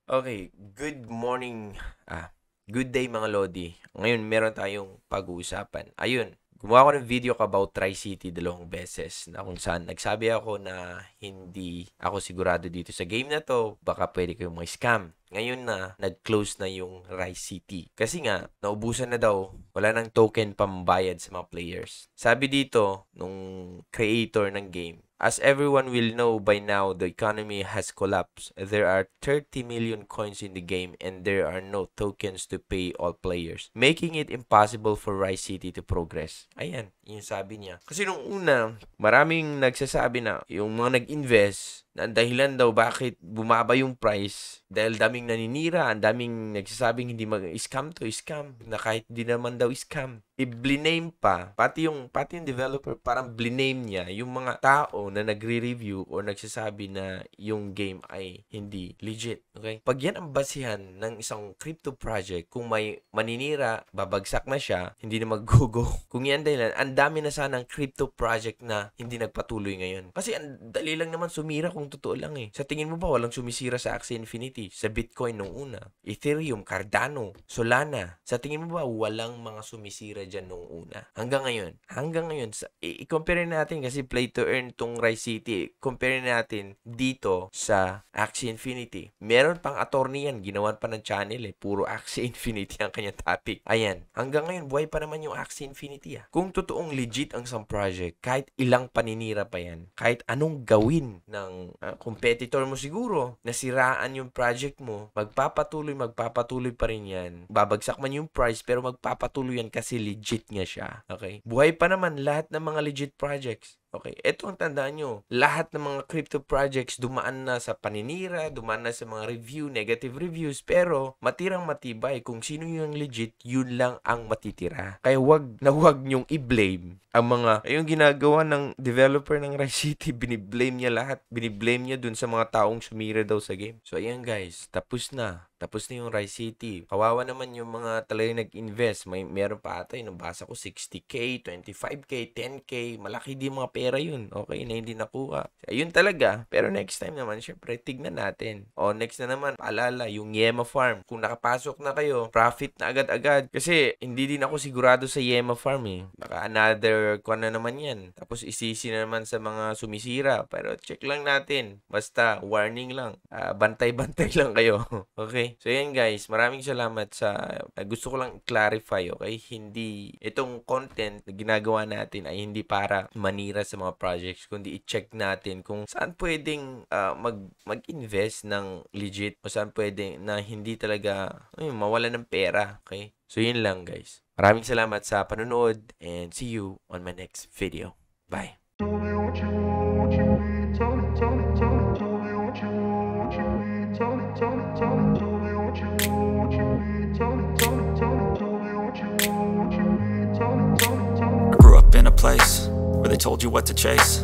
Okay, good morning. Good day mga Lodi. Ngayon, meron tayong pag-uusapan. Ayun, gumawa ko ng video about Tri-City 2 beses na kung saan nagsabi ako na hindi ako sigurado dito sa game na to, baka pwede kayong mga scam. Ngayon na, nag-close na yung Rise City. Kasi nga, naubusan na daw, wala nang token pambayad sa mga players. Sabi dito, nung creator ng game, as everyone will know by now, the economy has collapsed. There are 30 million coins in the game and there are no tokens to pay all players, making it impossible for Rise City to progress. Ayan, yung sabi niya. Kasi nung una, maraming nagsasabi na yung mga nag-invest na ang dahilan daw bakit bumaba yung price dahil daming naninira, ang daming nagsasabing hindi mag-scam to, scam, na kahit di naman daw scam. I-bliname pa, pati yung developer, parang bliname niya yung mga tao na nagre-review o nagsasabi na yung game ay hindi legit. Okay? Pag yan ang basihan ng isang crypto project, kung may maninira, babagsak na siya, hindi na mag-go. Kung yan dahilan, ang dami na sanang crypto project na hindi nagpatuloy ngayon. Kasi ang dali lang naman sumira kung totoo lang eh. Sa tingin mo ba walang sumisira sa Axie Infinity, sa Bitcoin nung una? Ethereum, Cardano, Solana. Sa tingin mo ba walang mga sumisira dyan nung una? Hanggang ngayon, i-compare natin kasi play to earn tong Rise City. Compare natin dito sa Axie Infinity. Meron pang attorney yan, ginawan pa ng channel eh. Puro Axie Infinity ang kanyang topic. Ayan, hanggang ngayon, buhay pa naman yung Axie Infinity ah. Kung totoong legit ang isang project, kahit ilang paninira pa yan, kahit anong gawin ng competitor mo siguro, nasiraan yung project mo, magpapatuloy pa rin yan. Babagsak man yung price, pero magpapatuloy yan kasi legit nga siya. Okay? Buhay pa naman lahat ng mga legit projects. Okay, ito ang tandaan nyo. Lahat ng mga crypto projects dumaan na sa paninira, dumaan na sa mga review, negative reviews, pero matirang matibay. Kung sino yung legit, yun lang ang matitira. Kaya wag nyong i-blame ang mga, yung ginagawa ng developer ng Rise City, biniblame niya lahat. Biniblame niya dun sa mga taong sumira daw sa game. So, ayan guys, tapos na yung Rise City. Kawawa naman yung mga talagang nag-invest. Meron pa ata yun, nabasa ko 60k, 25k, 10k, malaki din mga pera yun. Okay, na hindi nakuha. Ayun talaga. Pero next time naman, syempre, tignan natin. O, next na naman, paalala, yung Yema Farm. Kung nakapasok na kayo, profit na agad-agad. Kasi, hindi din ako sigurado sa Yema Farm eh. Baka another kung na naman yan. Tapos, isisi na naman sa mga sumisira. Pero, check lang natin. Basta, warning lang. Bantay-bantay lang kayo. Okay? So, yan guys. Maraming salamat sa gusto ko lang clarify, okay? Hindi, itong content na ginagawa natin ay hindi para manira sa mga projects, kundi i-check natin kung saan pwedeng mag-invest ng legit o saan pwedeng na hindi talaga mawala ng pera, okay? So, yun lang guys. Maraming salamat sa panonood and see you on my next video. Bye! I grew up in a place where they told you what to chase,